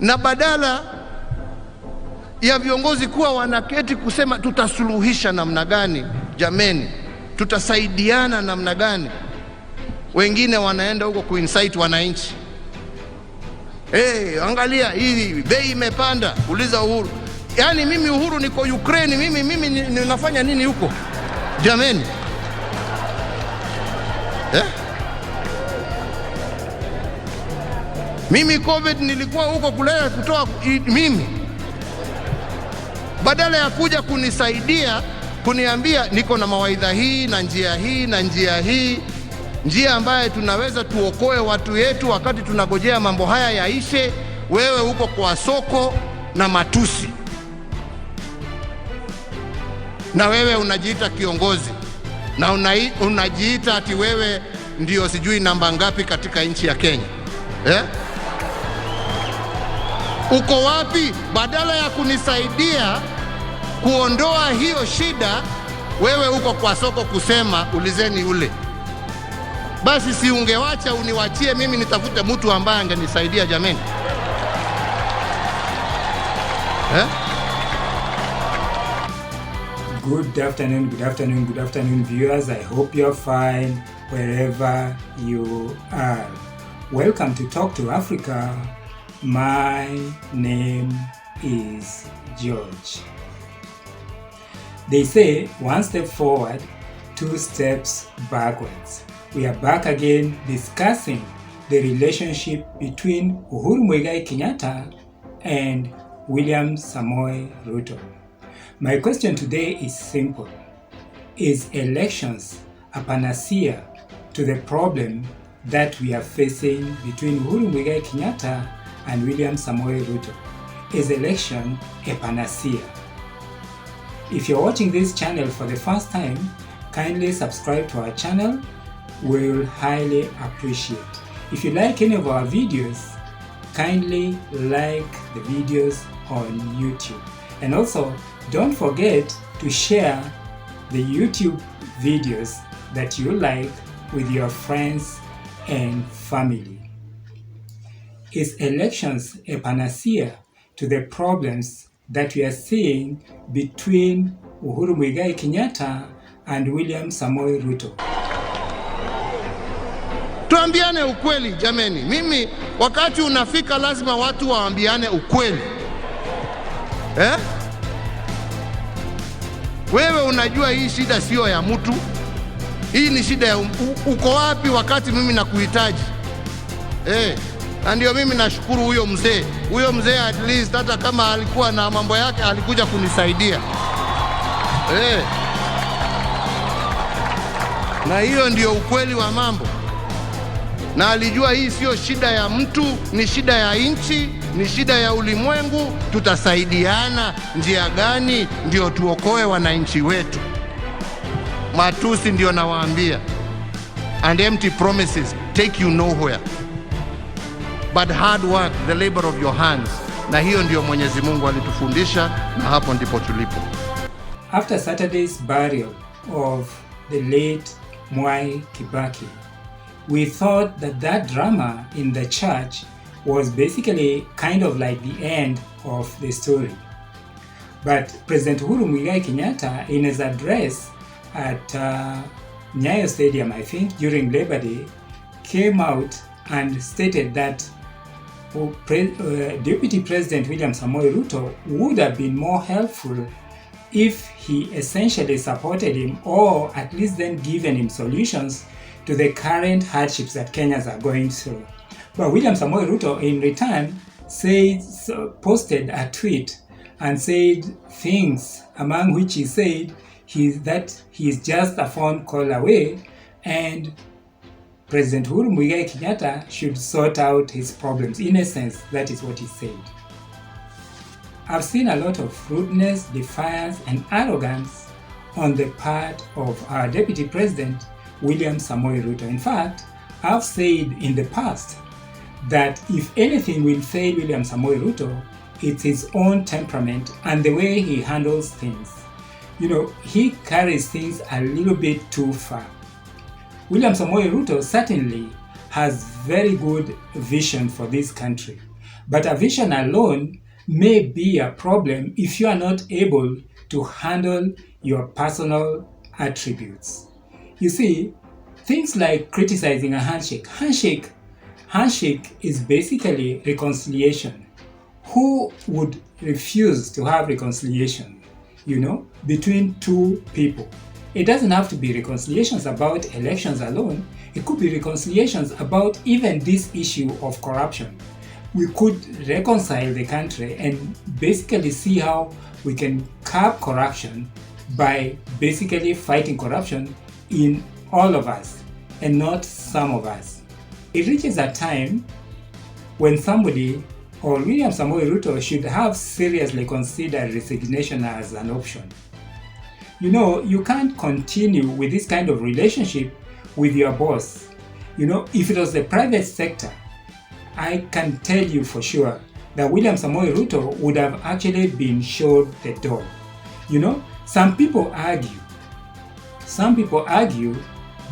Na badala ya viongozi kuwa wanaketi kusema tutasuluhisha namna gani, jameni, tutasaidiana namna gani, wengine wanaenda huko kuinsight wananchi. Angalia hii bei imepanda, uliza Uhuru. Yaani mimi Uhuru niko Ukraine, mimi ninafanya nini huko? Jameni. Mimi COVID nilikuwa huko kulea kutoa mimi. Badala ya kuja kunisaidia, kuniambia niko na mawaidha hii na njia hii na njia hii, njia ambaye tunaweza tuokoe watu wetu wakati tunagojea mambo haya yaishe, wewe huko kwa soko na matusi. Na wewe unajiita kiongozi na unajiita ati wewe ndio sijui namba ngapi katika nchi ya Kenya. Uko wapi? Badala ya kunisaidia kuondoa hiyo shida, wewe uko kwa soko kusema ulizeni ule. Basi si ungewacha uniwachie mimi nitafute mtu ambaye angenisaidia jameni. Good afternoon viewers. I hope you're fine wherever you are. Welcome to Talk to Africa. My name is George. They say one step forward, two steps backwards. We are back again discussing the relationship between Uhuru Kenyatta and William Samoei Ruto. My question today is simple. Is elections a panacea to the problem that we are facing between Uhuru Kenyatta and William Samoei Ruto? Is election a panacea? If you're watching this channel for the first time, kindly subscribe to our channel. We will highly appreciate. If you like any of our videos, kindly like the videos on YouTube. And also, don't forget to share the YouTube videos that you like with your friends and family. Is elections a panacea to the problems that we are seeing between Uhuru Kenyatta and William Samoei Ruto? Tuambiane ukweli jameni. Mimi wakati unafika lazima watu waambiane ukweli. Wewe unajua hii shida sio ya mtu. Hii ni shida ya uko wapi wakati mimi nakuhitaji. Na ndio mimi nashukuru huyo mzee. Huyo mzee at least hata kama alikuwa na mambo yake alikuja kunisaidia. Na hiyo ndio ukweli wa mambo. Na alijua hii sio shida ya mtu, ni shida ya nchi, ni shida ya ulimwengu. Tutasaidiana njia gani ndio tuokoe wananchi wetu? Matusi ndio nawaambia. And empty promises take you nowhere. But hard work, the labor of your hands. Na hiyo ndio Mwenyezi Mungu alitufundisha, na hapo ndipo tulipo. After Saturday's burial of the late Mwai Kibaki, we thought that drama in the church was basically kind of like the end of the story. But President Uhuru Kenyatta, in his address at Nyayo Stadium, I think, during Labor Day, came out and stated that Deputy President William Samoei Ruto would have been more helpful if he essentially supported him, or at least then given him solutions to the current hardships that Kenyans are going through. But William Samoei Ruto in return posted a tweet and said things, among which he said that he's just a phone call away and President Uhuru Kenyatta should sort out his problems. In a sense, that is what he said. I've seen a lot of rudeness, defiance, and arrogance on the part of our Deputy President, William Samoei Ruto. In fact, I've said in the past that if anything will fail William Samoei Ruto, it's his own temperament and the way he handles things. You know, he carries things a little bit too far. William Samoei Ruto certainly has very good vision for this country, But a vision alone may be a problem if you are not able to handle your personal attributes. You see, things like criticizing a handshake. Handshake is basically reconciliation. Who would refuse to have reconciliation, between two people? It doesn't have to be reconciliations about elections alone. It could be reconciliations about even this issue of corruption. We could reconcile the country and basically see how we can curb corruption by basically fighting corruption in all of us and not some of us. It reaches a time when somebody or William Samoei Ruto should have seriously considered resignation as an option. You can't continue with this kind of relationship with your boss. If it was the private sector, I can tell you for sure that William Samoei Ruto would have actually been showed the door. Some people argue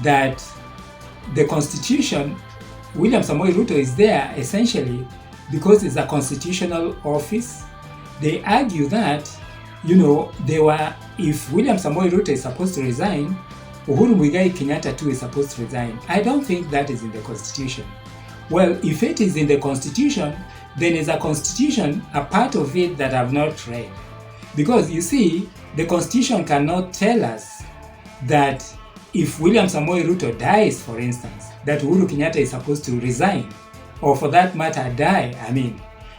that the Constitution, William Samoei Ruto is there essentially because it's a constitutional office. They argue that, if William Samoei Ruto is supposed to resign, Uhuru Kenyatta too is supposed to resign. I don't think that is in the Constitution. Well, if it is in the Constitution, then it's a Constitution, a part of it that I've not read. Because you see, the Constitution cannot tell us that if William Samoei Ruto dies, for instance, that Uhuru Kenyatta is supposed to resign, or for that matter, die.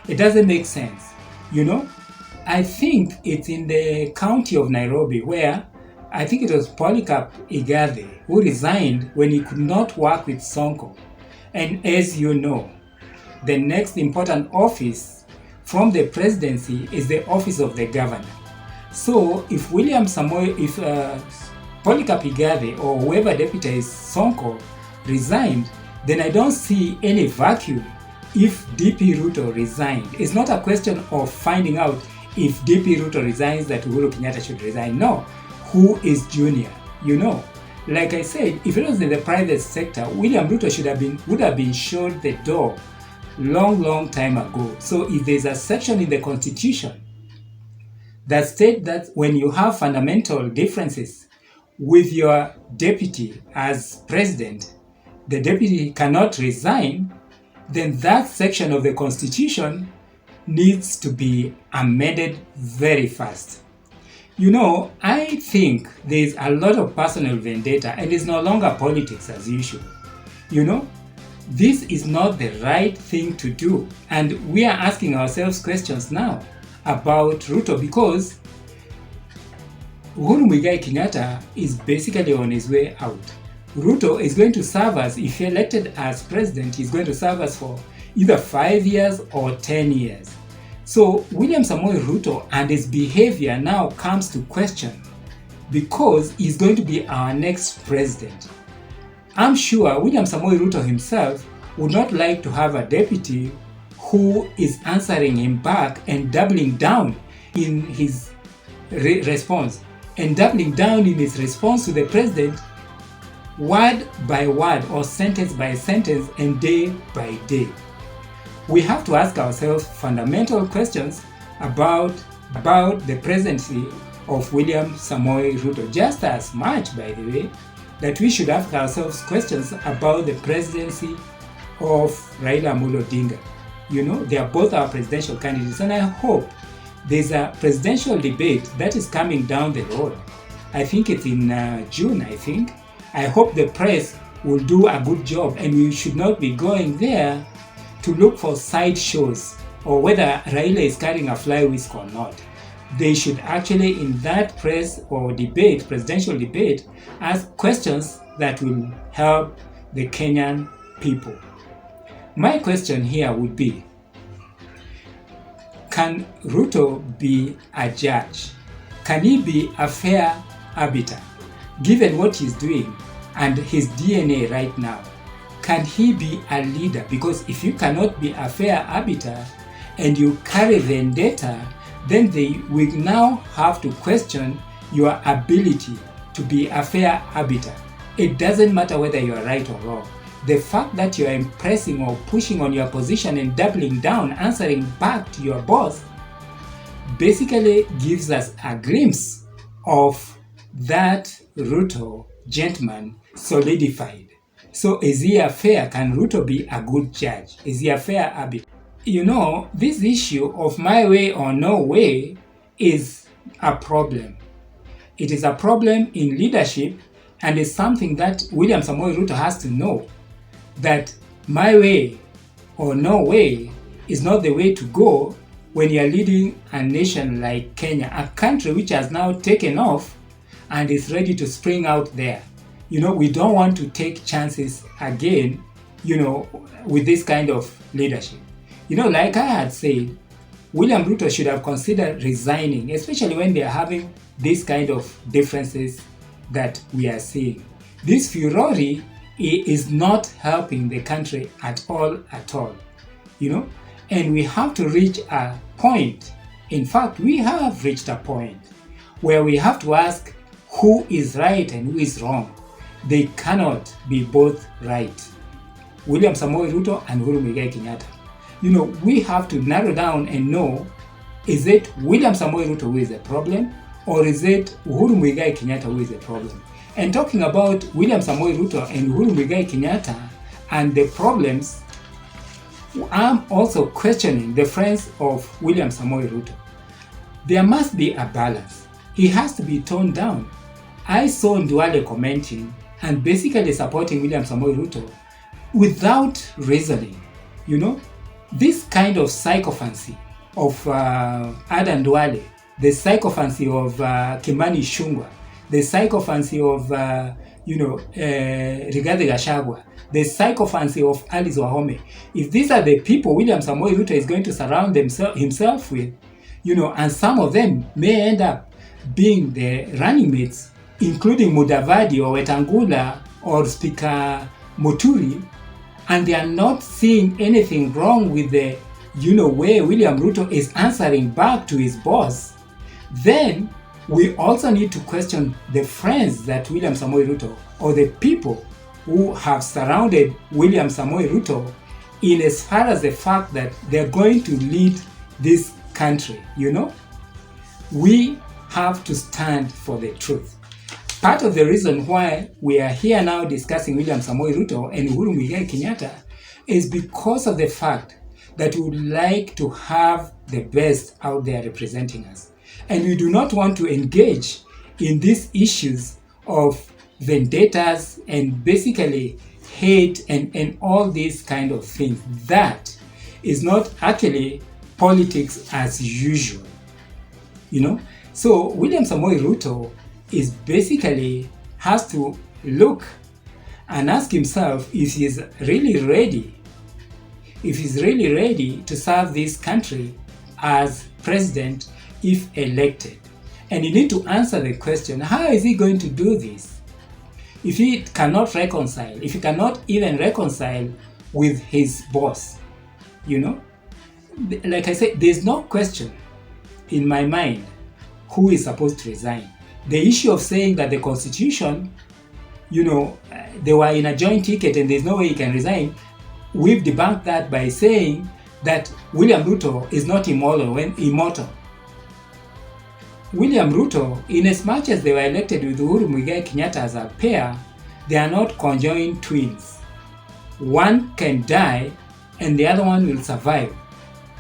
It doesn't make sense. I think it's in the county of Nairobi where I think it was Polycarp Igathe who resigned when he could not work with Sonko. And as you know, the next important office from the presidency is the office of the governor. So if Polycarp Igathe or whoever deputized Sonko resigned, then I don't see any vacuum if DP Ruto resigned. It's not a question of finding out if DP Ruto resigns that Uhuru Kenyatta should resign. No, who is junior? Like I said, if it was in the private sector, William Ruto would have been showed the door long time ago. So if there's a section in the Constitution that states that when you have fundamental differences with your deputy as president, the deputy cannot resign, then that section of the Constitution needs to be amended very fast. I think there's a lot of personal vendetta and it's no longer politics as usual. This is not the right thing to do. And we are asking ourselves questions now about Ruto because Uhuru Kenyatta is basically on his way out. Ruto is going to serve us, if elected as president, he's going to serve us for either 5 years or 10 years. So William Samoei Ruto and his behavior now comes to question because he's going to be our next president. I'm sure William Samoei Ruto himself would not like to have a deputy who is answering him back and doubling down in his response and doubling down in his response to the president word by word or sentence by sentence and day by day. We have to ask ourselves fundamental questions about the presidency of William Samoei Ruto, just as much, by the way, that we should ask ourselves questions about the presidency of Raila Amolo Odinga. They are both our presidential candidates, and I hope there's a presidential debate that is coming down the road. I think it's in June, I hope the press will do a good job, and we should not be going there to look for side shows or whether Raila is carrying a fly whisk or not. They should actually, in that press or debate, presidential debate, ask questions that will help the Kenyan people. My question here would be, can Ruto be a judge? Can he be a fair arbiter, given what he's doing and his DNA right now? Can he be a leader? Because if you cannot be a fair arbiter and you carry vendetta, then they will now have to question your ability to be a fair arbiter. It doesn't matter whether you are right or wrong. the fact that you are impressing or pushing on your position and doubling down, answering back to your boss, basically gives us a glimpse of that Ruto gentleman solidified. So is he a fair? Can Ruto be a good judge? Is he a fair arbiter? You know, this issue of my way or no way is a problem. It is a problem in leadership, and it's something that William Samoei Ruto has to know, that my way or no way is not the way to go when you are leading a nation like Kenya, a country which has now taken off and is ready to spring out there. You know, we don't want to take chances again, you know, with this kind of leadership. You know, like I had said, William Ruto should have considered resigning, especially when they are having this kind of differences that we are seeing. This furore is not helping the country at all, you know, and we have to reach a point. In fact, we have reached a point where we have to ask who is right and who is wrong. They cannot be both right. William Samoei Ruto and Uhuru Kenyatta. You know, we have to narrow down and know, is it William Samoei Ruto who is the problem, or is it Uhuru Kenyatta who is the problem? And talking about William Samoei Ruto and Uhuru Kenyatta and the problems, I'm also questioning the friends of William Samoei Ruto. There must be a balance. He has to be toned down. I saw Nduale commenting and basically supporting William Samoei Ruto without reasoning. You know, this kind of sycophancy of Adan Nduale, the sycophancy of Kimani Ichung'wah, the sycophancy of Rigathi Gachagua, the sycophancy of Alice Wahome. If these are the people William Samoei Ruto is going to surround himself with, you know, and some of them may end up being the running mates, including Mudavadi or Wetangula or Speaker Muturi, and they are not seeing anything wrong with the, you know, way William Ruto is answering back to his boss, then we also need to question the friends that William Samoei Ruto, or the people who have surrounded William Samoei Ruto, in as far as the fact that they're going to lead this country. You know, we have to stand for the truth. Part of the reason why we are here now discussing William Samoei Ruto and Uhuru Kenyatta is because of the fact that we would like to have the best out there representing us. And we do not want to engage in these issues of vendettas and basically hate and all these kind of things. That is not actually politics as usual, you know. So William Samoei Ruto is basically has to look and ask himself if he's really ready, to serve this country as president if elected. And you need to answer the question, how is he going to do this? If he cannot reconcile, if he cannot even reconcile with his boss, you know, like I said, there's no question in my mind who is supposed to resign. The issue of saying that the Constitution, you know, they were in a joint ticket and there's no way he can resign, we've debunked that by saying that William Ruto is not immortal. William Ruto, in as much as they were elected with Uhuru Kenyatta as a pair, they are not conjoined twins. One can die and the other one will survive.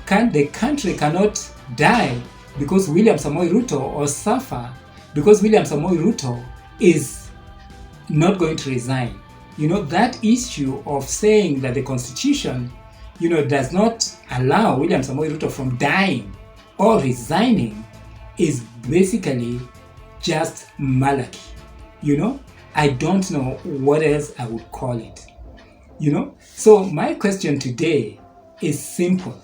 The country cannot die because William Samoei Ruto, or suffer because William Samoei Ruto is not going to resign. You know, that issue of saying that the Constitution, you know, does not allow William Samoei Ruto from dying or resigning is basically just malarkey. You know, I don't know what else I would call it. You know, so my question today is simple.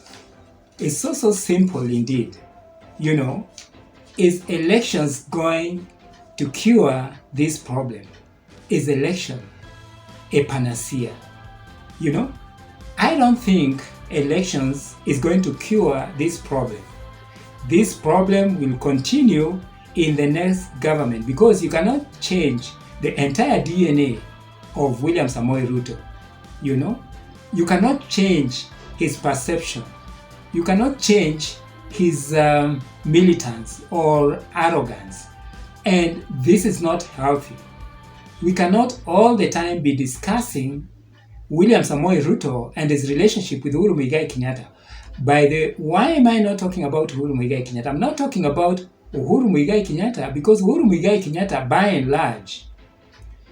It's so simple indeed. You know, is elections going to cure this problem? Is election a panacea? You know, I don't think elections is going to cure this problem. This problem will continue in the next government because you cannot change the entire DNA of William Samoei Ruto. You know, you cannot change his perception. You cannot change his militance or arrogance. And this is not healthy. We cannot all the time be discussing William Samoei Ruto and his relationship with Uhuru Muigai Kenyatta. Why am I not talking about Uhuru Muigai Kenyatta? I'm not talking about Uhuru Muigai Kenyatta because Uhuru Muigai Kenyatta, by and large,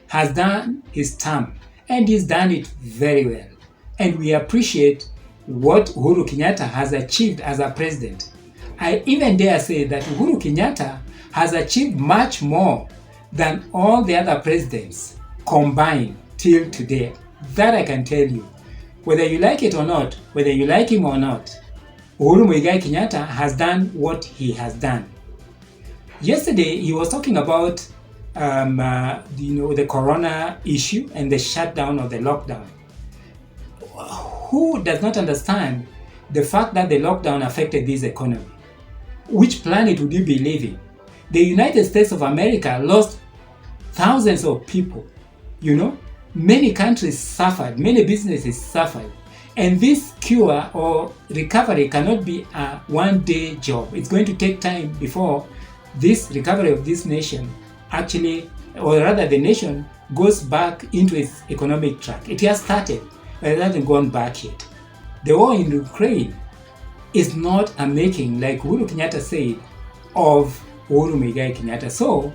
has done his term and he's done it very well. And we appreciate what Uhuru Kenyatta has achieved as a president. I even dare say that Uhuru Kenyatta has achieved much more than all the other presidents combined till today. That I can tell you. Whether you like it or not, whether you like him or not, Uhuru Muigai Kenyatta has done what he has done. Yesterday, he was talking about the corona issue and the shutdown or the lockdown. Who does not understand the fact that the lockdown affected this economy? Which planet would you be living? The United States of America lost thousands of people, Many countries suffered, many businesses suffered. And this cure or recovery cannot be a one-day job. It's going to take time before this recovery of this nation actually, or rather the nation, goes back into its economic track. It has started, but it hasn't gone back yet. The war in Ukraine is not a making, like Uhuru Kenyatta said, of Uhuru Muigai Kenyatta. So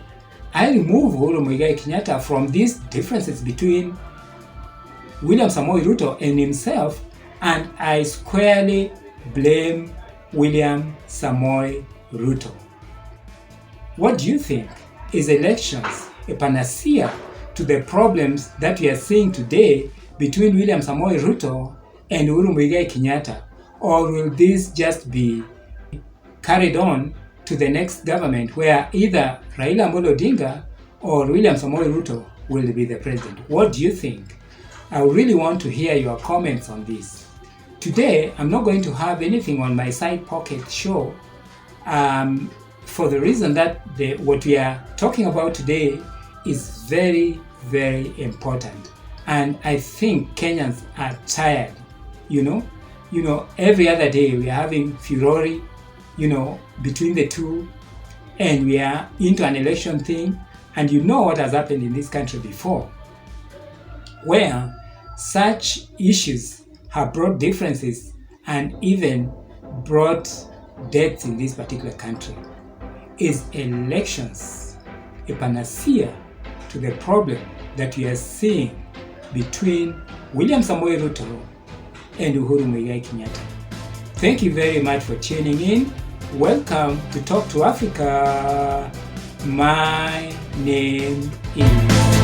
I remove Uhuru Muigai Kenyatta from these differences between William Samoei Ruto and himself, and I squarely blame William Samoei Ruto. What do you think? Is elections a panacea to the problems that we are seeing today between William Samoei Ruto and Uhuru Muigai Kenyatta? Or will this just be carried on to the next government where either Raila Amolo Odinga or William Samoei Ruto will be the president? What do you think? I really want to hear your comments on this. Today, I'm not going to have anything on my side pocket show for the reason that what we are talking about today is very, very important. And I think Kenyans are tired, every other day we are having furore, between the two, and we are into an election thing. And you know what has happened in this country before, where such issues have brought differences and even brought deaths in this particular country. Is elections a panacea to the problem that we are seeing between William Samoei Ruto and Uhuru Muigai Kenyatta? Thank you very much for tuning in. Welcome to Talk to Africa. My name is